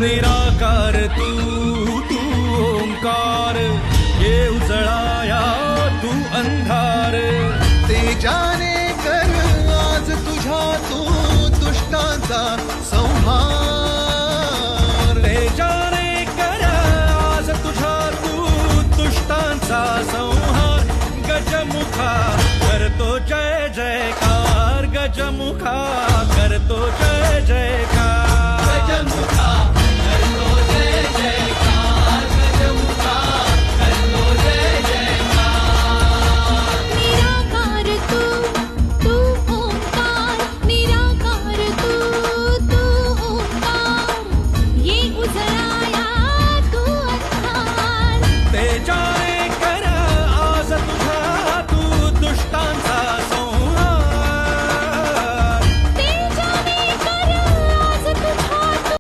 निराकार तू ओंकार, ये उजळाया तू अंधार. तेजाने कर आज तुझ्या तू दुष्टांचा संहार. तेजाने कर आज तुझ्या तू दुष्टांचा संहार. गजमुखा करतो जय जयकार, गजमुखा करतो जय जयकार.